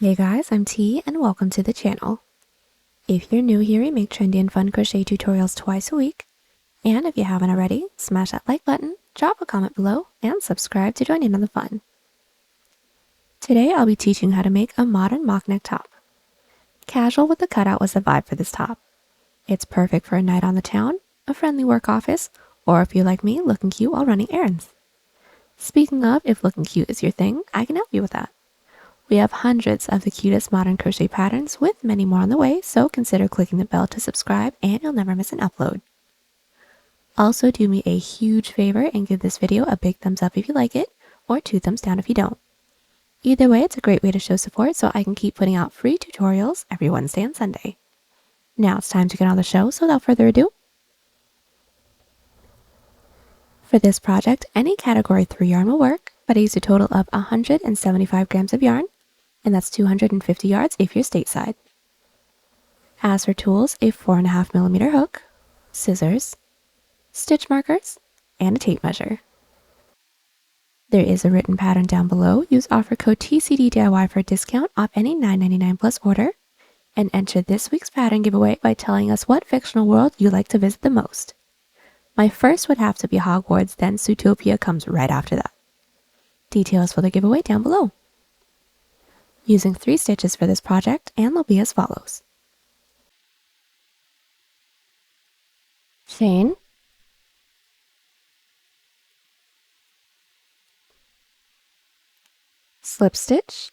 Hey guys, I'm T and welcome to the channel. If you're new here, we make trendy and fun crochet tutorials twice a week. And if you haven't already, smash that like button, drop a comment below, and subscribe to join in on the fun. Today I'll be teaching how to make a modern mock neck top. Casual with the cutout was the vibe for this top. It's perfect for a night on the town, a friendly work office, or if you're like me, looking cute while running errands. Speaking of, if looking cute is your thing, I can help you with that. We have hundreds of the cutest modern crochet patterns with many more on the way, so consider clicking the bell to subscribe and you'll never miss an upload. Also, do me a huge favor and give this video a big thumbs up if you like it, or 2 thumbs down if you don't. Either way, it's a great way to show support so I can keep putting out free tutorials every Wednesday and Sunday. Now it's time to get on the show, so without further ado. For this project, any category 3 yarn will work, but I used a total of 175 grams of yarn, and that's 250 yards if you're stateside. As for tools, a 4.5mm hook, scissors, stitch markers, and a tape measure. There is a written pattern down below. Use offer code TCDDIY for a discount off any $9.99 plus order, and enter this week's pattern giveaway by telling us what fictional world you like to visit the most. My first would have to be Hogwarts, then Zootopia comes right after that. Details for the giveaway down below. Using 3 stitches for this project, and they'll be as follows. Chain, slip stitch,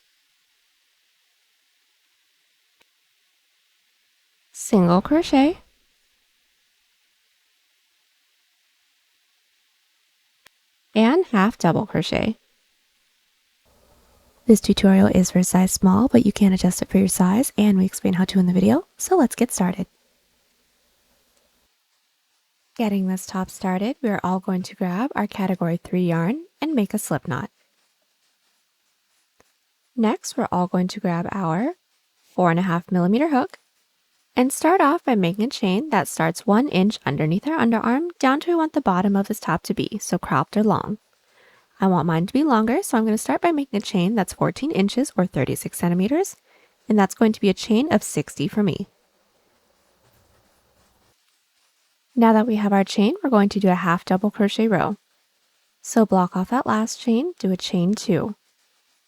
single crochet, and half double crochet. This tutorial is for size small, but you can adjust it for your size, and we explain how to in the video, so let's get started. Getting this top started, we are all going to grab our category 3 yarn and make a slip knot. Next, we're all going to grab our 4.5mm hook and start off by making a chain that starts 1 inch underneath our underarm down to where we want the bottom of this top to be, so cropped or long. I want mine to be longer, so I'm going to start by making a chain that's 14 inches or 36 centimeters, and that's going to be a chain of 60 for me. Now that we have our chain, we're going to do a half double crochet row. So block off that last chain, do a chain 2.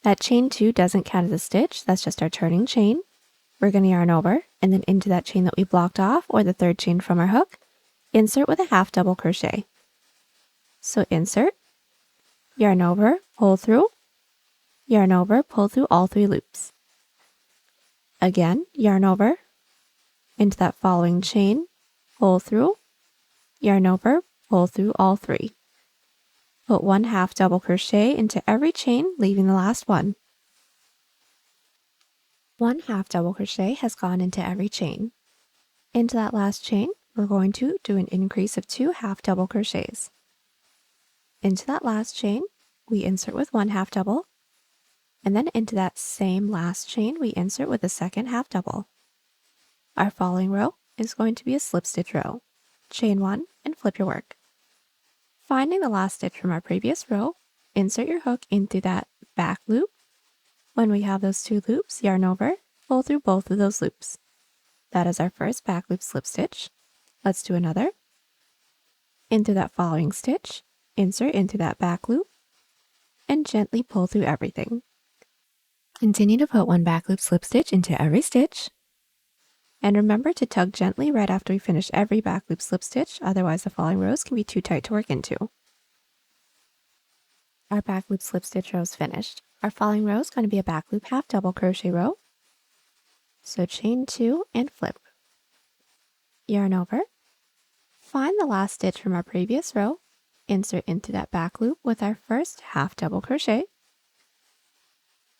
That chain 2 doesn't count as a stitch, that's just our turning chain. We're going to yarn over, and then into that chain that we blocked off, or the 3rd chain from our hook, insert with a half double crochet. So insert, yarn over, pull through, yarn over, pull through all 3 loops. Again, yarn over, into that following chain, pull through, yarn over, pull through all 3. Put 1 half double crochet into every chain, leaving the last one. 1 half double crochet has gone into every chain. Into that last chain, we're going to do an increase of 2 half double crochets. Into that last chain, we insert with 1 half double, and then into that same last chain, we insert with a 2nd half double. Our following row is going to be a slip stitch row. Chain 1 and flip your work. Finding the last stitch from our previous row, insert your hook in through that back loop. When we have those 2 loops, yarn over, pull through both of those loops. That is our first back loop slip stitch. Let's do another. In through that following stitch, insert into that back loop, and gently pull through everything. Continue to put 1 back loop slip stitch into every stitch. And remember to tug gently right after we finish every back loop slip stitch, otherwise the following rows can be too tight to work into. Our back loop slip stitch row is finished. Our following row is going to be a back loop half double crochet row. So chain 2 and flip. Yarn over. Find the last stitch from our previous row. Insert into that back loop with our first half double crochet.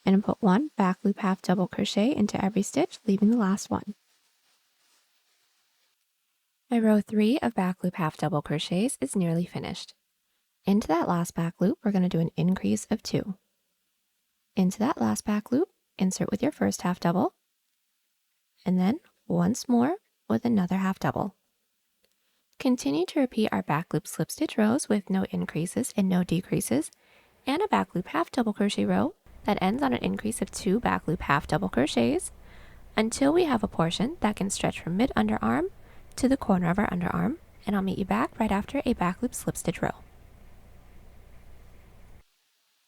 And put 1 back loop half double crochet into every stitch, leaving the last one. My row 3 of back loop half double crochets is nearly finished. Into that last back loop, we're going to do an increase of 2. Into that last back loop, insert with your first half double, and then once more with another half double. Continue to repeat our back loop slip stitch rows with no increases and no decreases, and a back loop half double crochet row that ends on an increase of 2 back loop half double crochets until we have a portion that can stretch from mid underarm to the corner of our underarm, and I'll meet you back right after a back loop slip stitch row.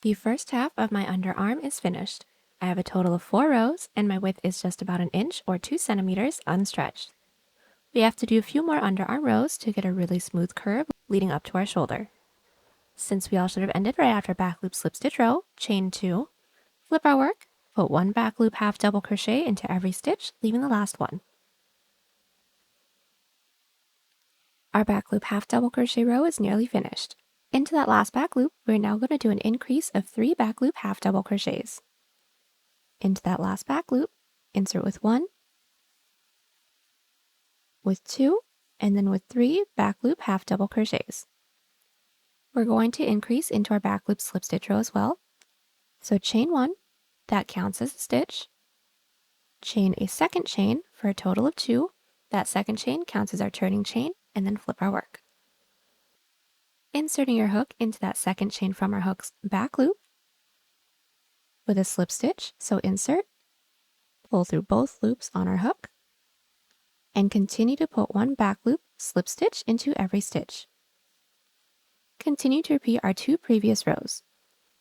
The first half of my underarm is finished. I have a total of 4 rows and my width is just about an inch or 2 centimeters unstretched. We have to do a few more underarm rows to get a really smooth curve leading up to our shoulder. Since we all should have ended right after back loop slip stitch row, chain 2, flip our work, put 1 back loop half double crochet into every stitch, leaving the last one. Our back loop half double crochet row is nearly finished. Into that last back loop, we're now going to do an increase of 3 back loop half double crochets. Into that last back loop, insert with 1, with 2, and then with 3 back loop half double crochets. We're going to increase into our back loop slip stitch row as well. So chain 1, that counts as a stitch. Chain a second chain for a total of 2. That second chain counts as our turning chain, and then flip our work. Inserting your hook into that second chain from our hook's back loop with a slip stitch. So insert, pull through both loops on our hook, and continue to put 1 back loop slip stitch into every stitch. Continue to repeat our 2 previous rows.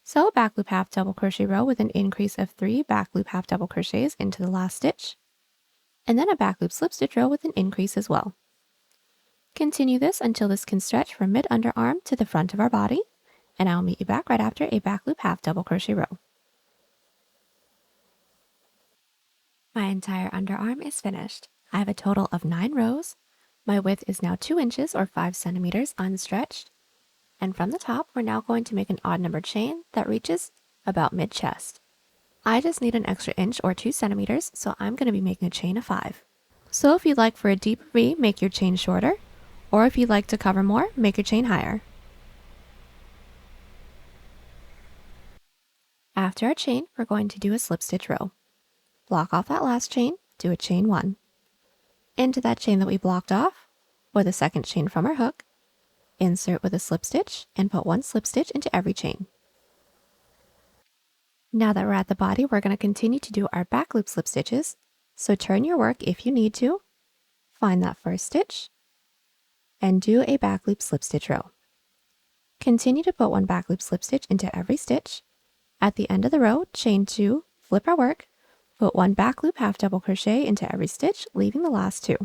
So a back loop half double crochet row with an increase of 3 back loop half double crochets into the last stitch, and then a back loop slip stitch row with an increase as well. Continue this until this can stretch from mid underarm to the front of our body, and I'll meet you back right after a back loop half double crochet row. My entire underarm is finished. I have a total of 9 rows. My width is now 2 inches or 5 centimeters unstretched. And from the top, we're now going to make an odd number chain that reaches about mid-chest. I just need an extra inch or 2 centimeters, so I'm going to be making a chain of 5. So if you'd like for a deeper V, make your chain shorter, or if you'd like to cover more, make your chain higher. After our chain, we're going to do a slip stitch row. Block off that last chain, do a chain 1. Into that chain that we blocked off, with a second chain from our hook, insert with a slip stitch, and put 1 slip stitch into every chain. Now that we're at the body, we're going to continue to do our back loop slip stitches. So turn your work if you need to, find that first stitch, and do a back loop slip stitch row. Continue to put 1 back loop slip stitch into every stitch. At the end of the row, chain 2, flip our work, put 1 back loop half double crochet into every stitch, leaving the last 2.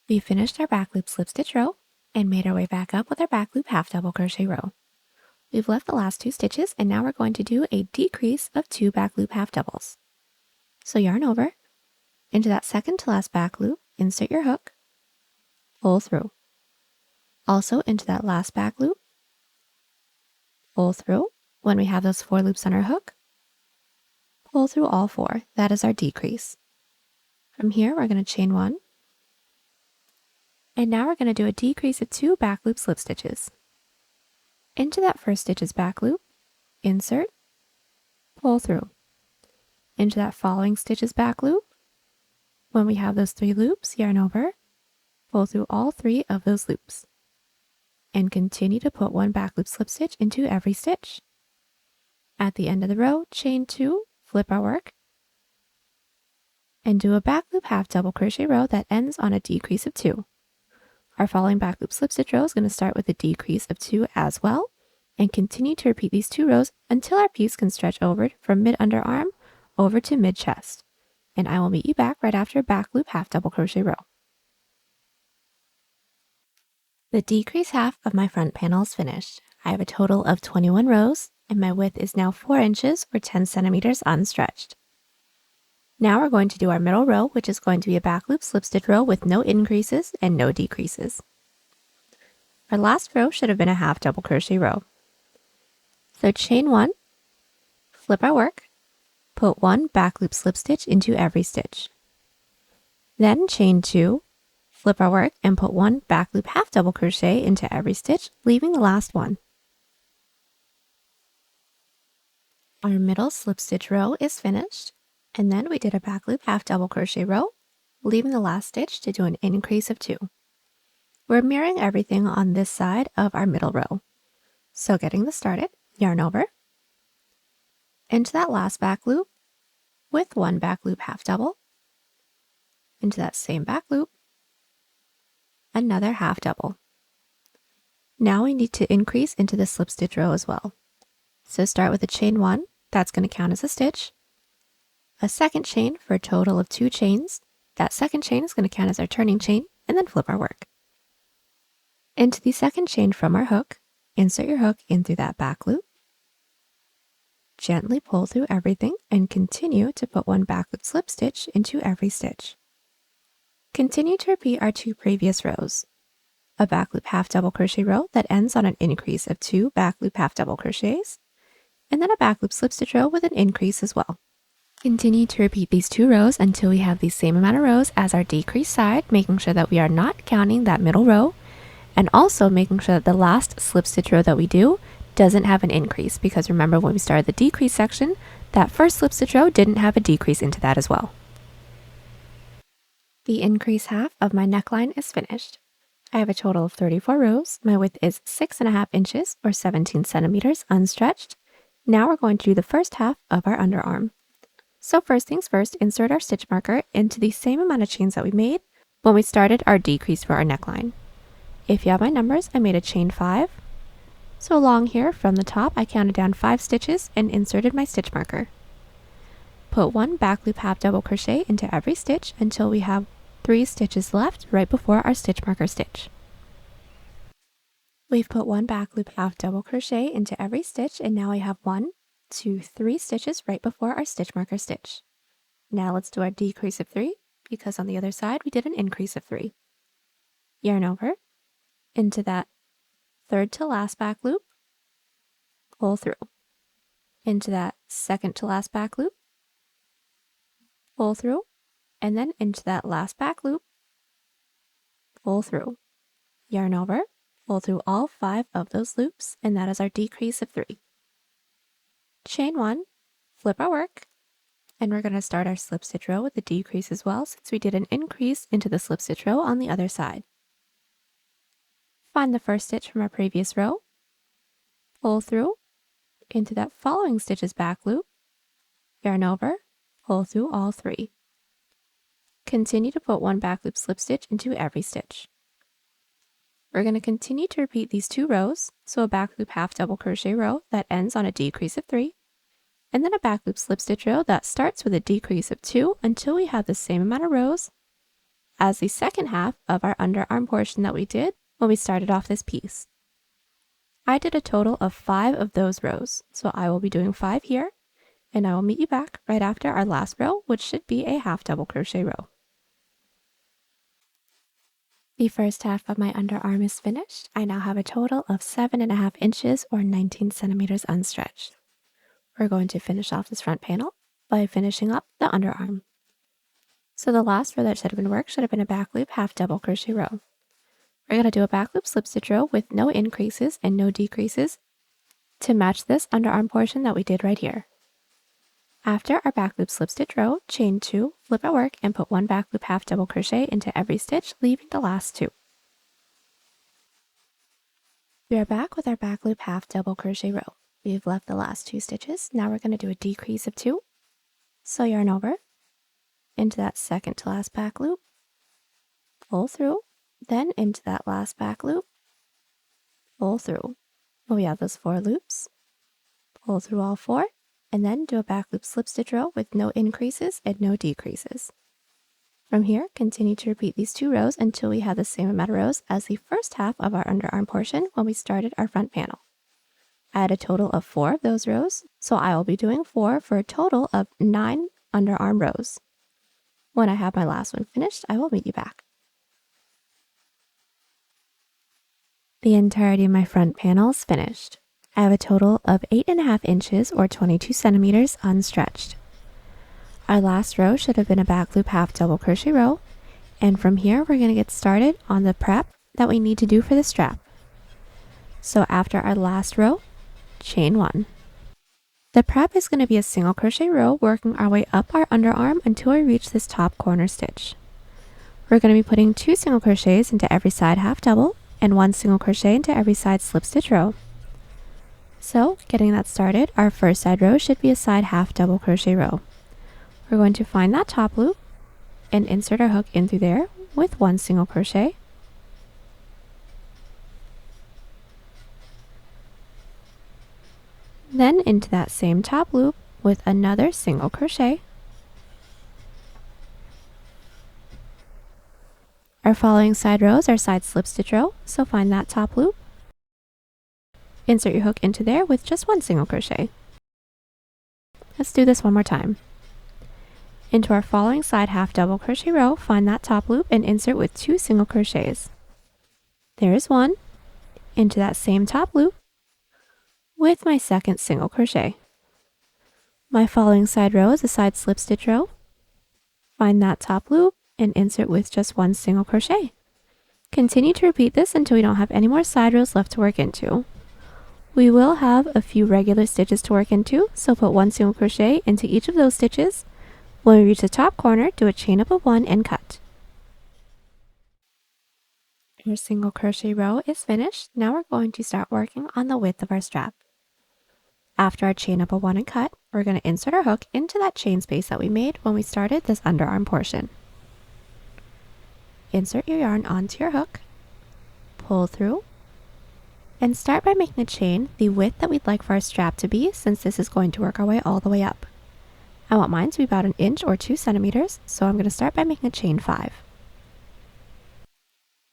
We finished our back loop slip stitch row and made our way back up with our back loop half double crochet row. We've left the last 2 stitches, and now we're going to do a decrease of 2 back loop half doubles. So yarn over, into that second to last back loop, insert your hook, pull through. Also into that last back loop, pull through. When we have those 4 loops on our hook, pull through all 4. That is our decrease. From here, we're going to chain 1. And now we're going to do a decrease of 2 back loop slip stitches. Into that first stitch's back loop, insert, pull through. Into that following stitch's back loop, when we have those 3 loops, yarn over, pull through all 3 of those loops. And continue to put 1 back loop slip stitch into every stitch. At the end of the row, chain 2, flip our work, and do a back loop half double crochet row that ends on a decrease of 2. Our following back loop slip stitch row is going to start with a decrease of 2 as well, and continue to repeat these 2 rows until our piece can stretch over from mid underarm over to mid chest. And I will meet you back right after back loop half double crochet row. The decrease half of my front panel is finished. I have a total of 21 rows, and my width is now 4 inches or 10 centimeters unstretched. Now we're going to do our middle row, which is going to be a back loop slip stitch row with no increases and no decreases. Our last row should have been a half double crochet row. So chain 1, flip our work, put 1 back loop slip stitch into every stitch. Then chain 2, flip our work, and put 1 back loop half double crochet into every stitch, leaving the last one. Our middle slip stitch row is finished, and then we did a back loop half double crochet row, leaving the last stitch to do an increase of 2. We're mirroring everything on this side of our middle row. So getting this started, yarn over, into that last back loop with one back loop half double, into that same back loop, another half double. Now we need to increase into the slip stitch row as well. So start with a chain 1, that's going to count as a stitch, a second chain for a total of 2 chains. That second chain is going to count as our turning chain, and then flip our work. Into the second chain from our hook, insert your hook in through that back loop, gently pull through everything, and continue to put one back loop slip stitch into every stitch. Continue to repeat our 2 previous rows. A back loop half double crochet row that ends on an increase of 2 back loop half double crochets, and then a back loop slip stitch row with an increase as well. Continue to repeat these 2 rows until we have the same amount of rows as our decreased side, making sure that we are not counting that middle row, and also making sure that the last slip stitch row that we do doesn't have an increase, because remember when we started the decrease section, that first slip stitch row didn't have a decrease into that as well. The increase half of my neckline is finished. I have a total of 34 rows. My width is 6.5 inches or 17 centimeters unstretched. Now we're going to do the first half of our underarm. So first things first, insert our stitch marker into the same amount of chains that we made when we started our decrease for our neckline. If you have my numbers, I made a chain 5. So along here from the top, I counted down 5 stitches and inserted my stitch marker. Put one back loop half double crochet into every stitch until we have 3 stitches left right before our stitch marker stitch. We've put one back loop half double crochet into every stitch, and now we have 1, 2, 3 stitches right before our stitch marker stitch. Now let's do our decrease of 3, because on the other side we did an increase of 3. Yarn over, into that third to last back loop, pull through, into that second to last back loop, pull through, and then into that last back loop, pull through, yarn over, pull through all 5 of those loops, and that is our decrease of 3. Chain 1, flip our work, and we're going to start our slip stitch row with the decrease as well, since we did an increase into the slip stitch row on the other side. Find the first stitch from our previous row, pull through, into that following stitch's back loop, yarn over, pull through all 3. Continue to put one back loop slip stitch into every stitch. We're going to continue to repeat these 2 rows, so a back loop half double crochet row that ends on a decrease of 3, and then a back loop slip stitch row that starts with a decrease of 2 until we have the same amount of rows as the second half of our underarm portion that we did when we started off this piece. I did a total of 5 of those rows, so I will be doing 5 here, and I will meet you back right after our last row, which should be a half double crochet row. The first half of my underarm is finished. I now have a total of 7.5 inches or 19 centimeters unstretched. We're going to finish off this front panel by finishing up the underarm. So the last row that should have been worked should have been a back loop half double crochet row. We're going to do a back loop slip stitch row with no increases and no decreases to match this underarm portion that we did right here. After our back loop slip stitch row, chain 2, flip our work, and put one back loop half double crochet into every stitch, leaving the last 2. We are back with our back loop half double crochet row. We've left the last 2 stitches. Now we're going to do a decrease of 2. So yarn over, into that second to last back loop, pull through, then into that last back loop, pull through. We have those 4 loops, pull through all 4, and then do a back loop slip stitch row with no increases and no decreases. From here, continue to repeat these 2 rows until we have the same amount of rows as the first half of our underarm portion when we started our front panel. I had a total of 4 of those rows, so I will be doing 4 for a total of 9 underarm rows. When I have my last one finished, I will meet you back. The entirety of my front panel is finished. I have a total of 8.5 inches or 22 centimeters unstretched. Our last row should have been a back loop half double crochet row, and from here we're going to get started on the prep that we need to do for the strap. So after our last row, chain 1. The prep is going to be a single crochet row working our way up our underarm until we reach this top corner stitch. We're going to be putting 2 single crochets into every side half double and 1 single crochet into every side slip stitch row. So getting that started, our first side row should be a side half double crochet row. We're going to find that top loop and insert our hook in through there with one single crochet. Then into that same top loop with another single crochet. Our following side rows are side slip stitch row, so find that top loop. Insert your hook into there with just one single crochet. Let's do this one more time. Into our following side half double crochet row, find that top loop and insert with two single crochets. There is one. Into that same top loop with my second single crochet. My following side row is a side slip stitch row. Find that top loop and insert with just one single crochet. Continue to repeat this until we don't have any more side rows left to work into. We will have a few regular stitches to work into, so put one single crochet into each of those stitches. When we reach the top corner, do a chain up of one and cut. Our single crochet row is finished. Now we're going to start working on the width of our strap. After our chain up of one and cut, we're going to insert our hook into that chain space that we made when we started this underarm portion. Insert your yarn onto your hook, pull through, and start by making a chain the width that we'd like for our strap to be, since this is going to work our way all the way up. I want mine to be about 1 inch or 2 centimeters, so I'm going to start by making a chain 5.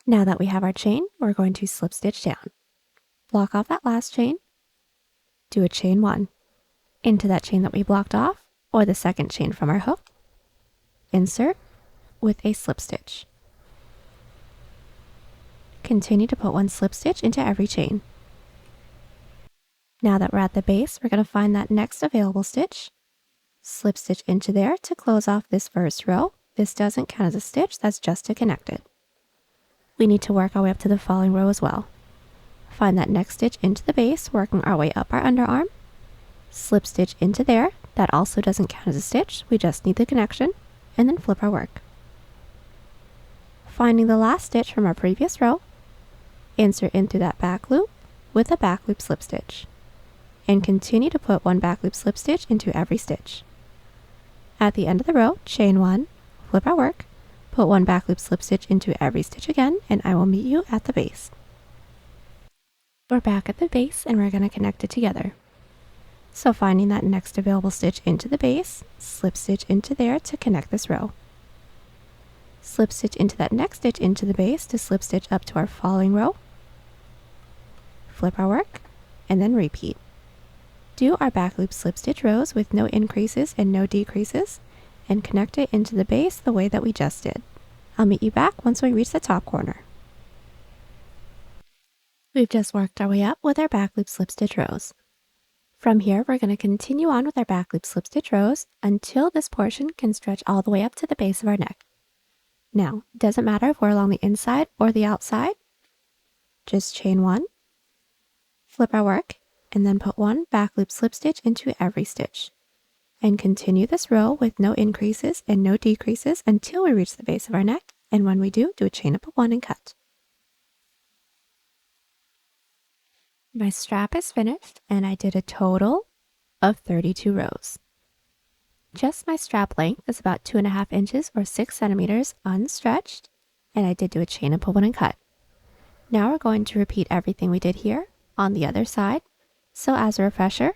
Now that we have our chain, we're going to slip stitch down. Block off that last chain, do a chain 1 into that chain that we blocked off, or the second chain from our hook, insert with a slip stitch. Continue to put one slip stitch into every chain. Now that we're at the base, we're going to find that next available stitch, slip stitch into there to close off this first row. This doesn't count as a stitch, that's just to connect it. We need to work our way up to the following row as well. Find that next stitch into the base, working our way up our underarm, slip stitch into there. That also doesn't count as a stitch, we just need the connection, and then flip our work. Finding the last stitch from our previous row, insert into that back loop with a back loop slip stitch, and continue to put one back loop slip stitch into every stitch. At the end of the row, chain 1, flip our work, put one back loop slip stitch into every stitch again, and I will meet you at the base. We're back at the base and we're going to connect it together. So finding that next available stitch into the base, slip stitch into there to connect this row. Slip stitch into that next stitch into the base to slip stitch up to our following row. Flip our work and then repeat. Do our back loop slip stitch rows with no increases and no decreases, and connect it into the base the way that we just did. I'll meet you back once we reach the top corner. We've just worked our way up with our back loop slip stitch rows. From here, we're going to continue on with our back loop slip stitch rows until this portion can stretch all the way up to the base of our neck. Now, it doesn't matter if we're along the inside or the outside. Just chain 1, flip our work, and then put one back loop slip stitch into every stitch. And continue this row with no increases and no decreases until we reach the base of our neck, and when we do a chain up of 1 and cut. My strap is finished and I did a total of 32 rows. Just my strap length is about 2.5 inches or 6 centimeters unstretched, and I did do a chain up of 1 and cut. Now we're going to repeat everything we did here on the other side. So as a refresher,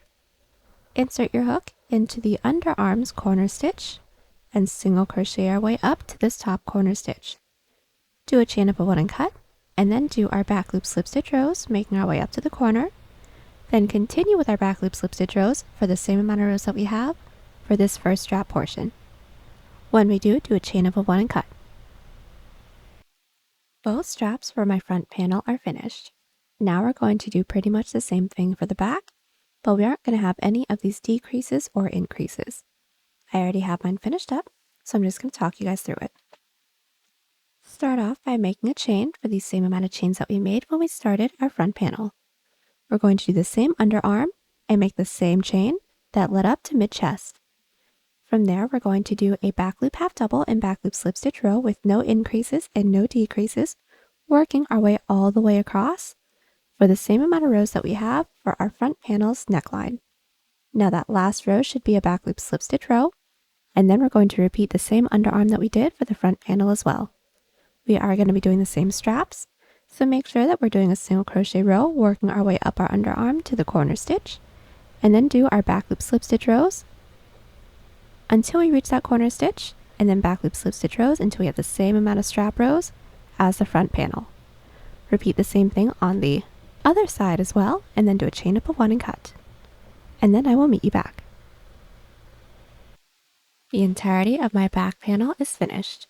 insert your hook into the underarms corner stitch and single crochet our way up to this top corner stitch. Do a chain up of 1 and cut, and then do our back loop slip stitch rows, making our way up to the corner. Then continue with our back loop slip stitch rows for the same amount of rows that we have for this first strap portion. When we do a chain up of 1 and cut. Both straps for my front panel are finished. Now we're going to do pretty much the same thing for the back, but we aren't going to have any of these decreases or increases. I already have mine finished up, so I'm just going to talk you guys through it. Start off by making a chain for the same amount of chains that we made when we started our front panel. We're going to do the same underarm and make the same chain that led up to mid-chest. From there, we're going to do a back loop half double and back loop slip stitch row with no increases and no decreases, working our way all the way across for the same amount of rows that we have for our front panel's neckline. Now that last row should be a back loop slip stitch row, and then we're going to repeat the same underarm that we did for the front panel as well. We are going to be doing the same straps, so make sure that we're doing a single crochet row, working our way up our underarm to the corner stitch, and then do our back loop slip stitch rows until we reach that corner stitch, and then back loop slip stitch rows until we have the same amount of strap rows as the front panel. Repeat the same thing on the other side as well, and then do a chain up of 1 and cut. And then I will meet you back. The entirety of my back panel is finished.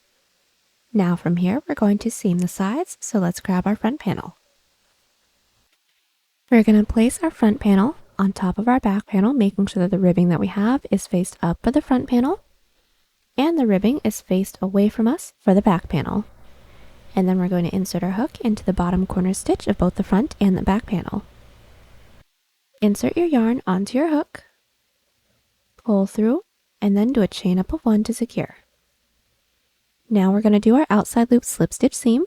Now from here, we're going to seam the sides, so let's grab our front panel. We're going to place our front panel on top of our back panel, making sure that the ribbing that we have is faced up for the front panel, and the ribbing is faced away from us for the back panel. And then we're going to insert our hook into the bottom corner stitch of both the front and the back panel. Insert your yarn onto your hook, pull through, and then do a chain up of 1 to secure. Now we're going to do our outside loop slip stitch seam.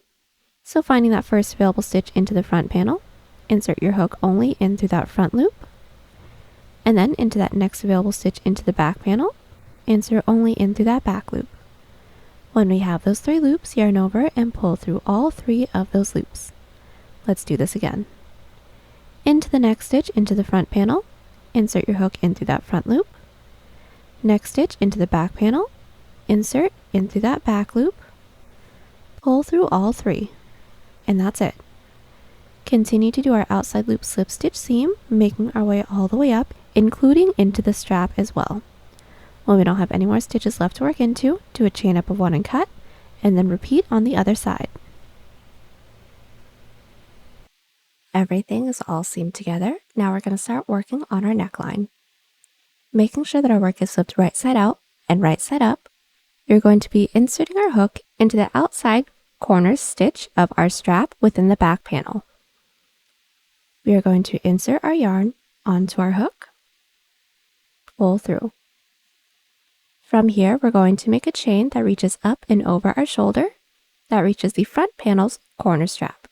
So finding that first available stitch into the front panel, insert your hook only in through that front loop, and then into that next available stitch into the back panel, insert only in through that back loop. When we have those 3 loops, yarn over and pull through all 3 of those loops. Let's do this again. Into the next stitch into the front panel, insert your hook in through that front loop. Next stitch into the back panel, insert in through that back loop, pull through all 3, and that's it. Continue to do our outside loop slip stitch seam, making our way all the way up, including into the strap as well. When we don't have any more stitches left to work into, do a chain up of 1 and cut, and then repeat on the other side. Everything is all seamed together. Now we're going to start working on our neckline. Making sure that our work is flipped right side out and right side up, we're going to be inserting our hook into the outside corner stitch of our strap within the back panel. We are going to insert our yarn onto our hook, pull through. From here, we're going to make a chain that reaches up and over our shoulder, that reaches the front panel's corner strap.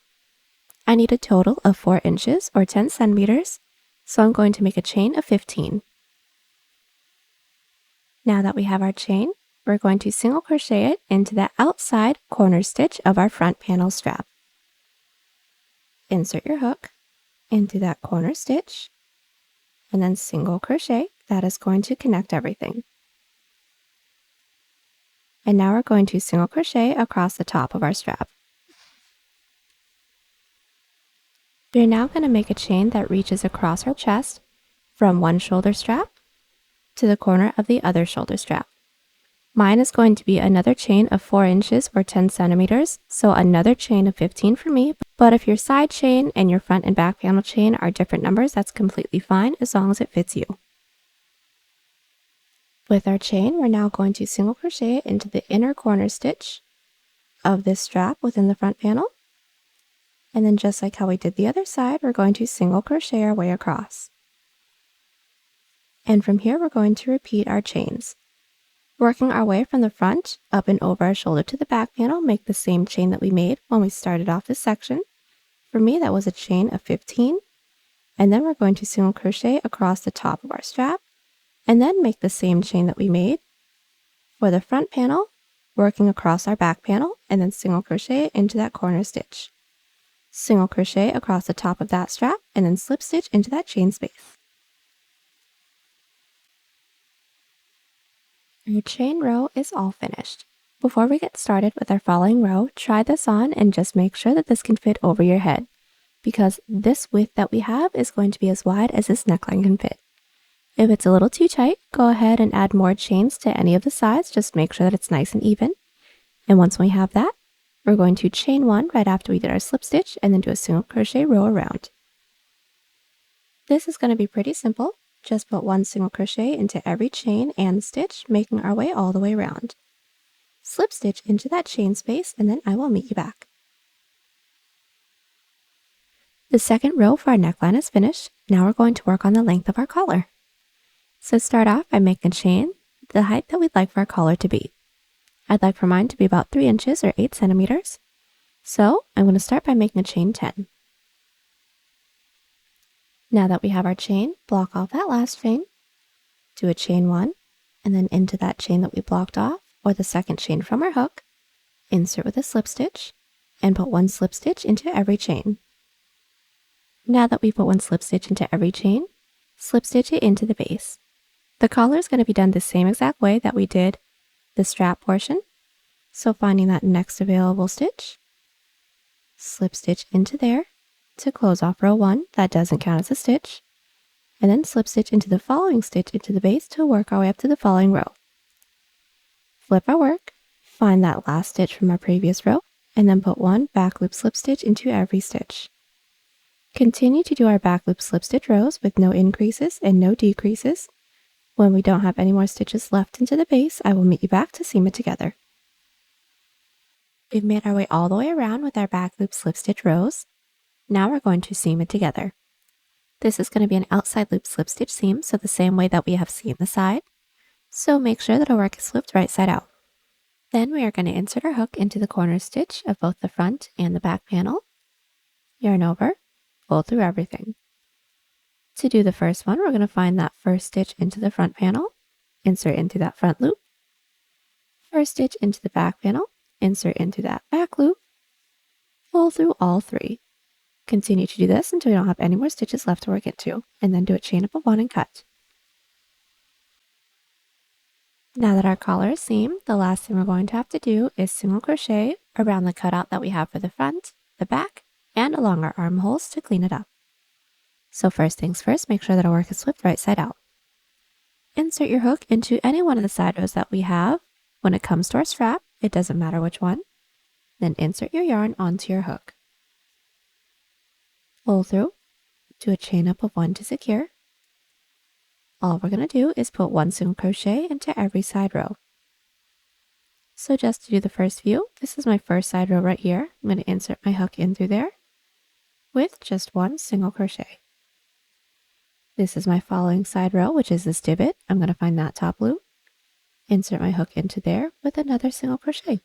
I need a total of 4 inches or 10 centimeters, so I'm going to make a chain of 15. Now that we have our chain, we're going to single crochet it into the outside corner stitch of our front panel strap. Insert your hook into that corner stitch, and then single crochet. That is going to connect everything. And now we're going to single crochet across the top of our strap. We're now going to make a chain that reaches across our chest from one shoulder strap to the corner of the other shoulder strap. Mine is going to be another chain of 4 inches or 10 centimeters, so another chain of 15 for me. But if your side chain and your front and back panel chain are different numbers, that's completely fine as long as it fits you. With our chain, we're now going to single crochet it into the inner corner stitch of this strap within the front panel. And then just like how we did the other side, we're going to single crochet our way across. And from here, we're going to repeat our chains. Working our way from the front up and over our shoulder to the back panel, make the same chain that we made when we started off this section. For me, that was a chain of 15. And then we're going to single crochet across the top of our strap, and then make the same chain that we made for the front panel, working across our back panel, and then single crochet into that corner stitch. Single crochet across the top of that strap, and then slip stitch into that chain space. Our chain row is all finished. Before we get started with our following row, try this on and just make sure that this can fit over your head, because this width that we have is going to be as wide as this neckline can fit. If it's a little too tight, go ahead and add more chains to any of the sides. Just make sure that it's nice and even. And once we have that, we're going to chain 1 right after we did our slip stitch and then do a single crochet row around. This is going to be pretty simple. Just put 1 single crochet into every chain and stitch, making our way all the way around. Slip stitch into that chain space, and then I will meet you back. The second row for our neckline is finished. Now we're going to work on the length of our collar. So start off by making a chain the height that we'd like for our collar to be. I'd like for mine to be about 3 inches or 8 centimeters. So I'm going to start by making a chain 10. Now that we have our chain, block off that last chain, do a chain 1, and then into that chain that we blocked off, or the second chain from our hook, insert with a slip stitch, and put 1 slip stitch into every chain. Now that we put 1 slip stitch into every chain, slip stitch it into the base. The collar is going to be done the same exact way that we did the strap portion. So finding that next available stitch, slip stitch into there to close off row 1, that doesn't count as a stitch, and then slip stitch into the following stitch into the base to work our way up to the following row. Flip our work, find that last stitch from our previous row, and then put 1 back loop slip stitch into every stitch. Continue to do our back loop slip stitch rows with no increases and no decreases. When we don't have any more stitches left into the base, I will meet you back to seam it together. We've made our way all the way around with our back loop slip stitch rows. Now we're going to seam it together. This is going to be an outside loop slip stitch seam, so the same way that we have seamed the side. So make sure that our work is flipped right side out. Then we are going to insert our hook into the corner stitch of both the front and the back panel. Yarn over, pull through everything. To do the first one, we're going to find that first stitch into the front panel, insert into that front loop. First stitch into the back panel, insert into that back loop, pull through all 3. Continue to do this until we don't have any more stitches left to work into, and then do a chain up of 1 and cut. Now that our collar is seamed, the last thing we're going to have to do is single crochet around the cutout that we have for the front, the back, and along our armholes to clean it up. So first things first, make sure that our work is flipped right side out. Insert your hook into any one of the side rows that we have. When it comes to our strap, it doesn't matter which one. Then insert your yarn onto your hook. Pull through, do a chain up of 1 to secure. All we're going to do is put 1 single crochet into every side row. So just to do the first view, this is my first side row right here. I'm going to insert my hook in through there with just 1 single crochet. This is my following side row, which is this divot. I'm going to find that top loop, insert my hook into there with another single crochet.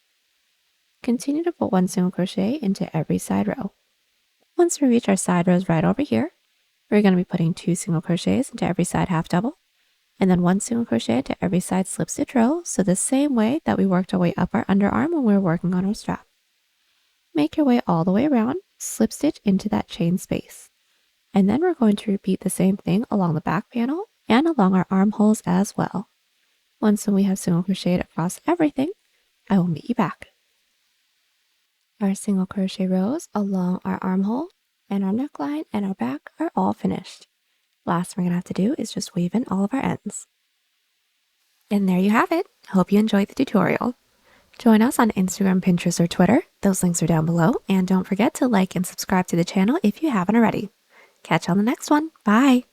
Continue to put 1 single crochet into every side row. Once we reach our side rows right over here, we're going to be putting 2 single crochets into every side half double, and then 1 single crochet into every side slip stitch row, so the same way that we worked our way up our underarm when we were working on our strap. Make your way all the way around, slip stitch into that chain space. And then we're going to repeat the same thing along the back panel and along our armholes as well. Once we have single crocheted across everything, I will meet you back. Our single crochet rows along our armhole and our neckline and our back are all finished. Last thing we're going to have to do is just weave in all of our ends. And there you have it. Hope you enjoyed the tutorial. Join us on Instagram, Pinterest, or Twitter. Those links are down below. And don't forget to like and subscribe to the channel if you haven't already. Catch you on the next one. Bye!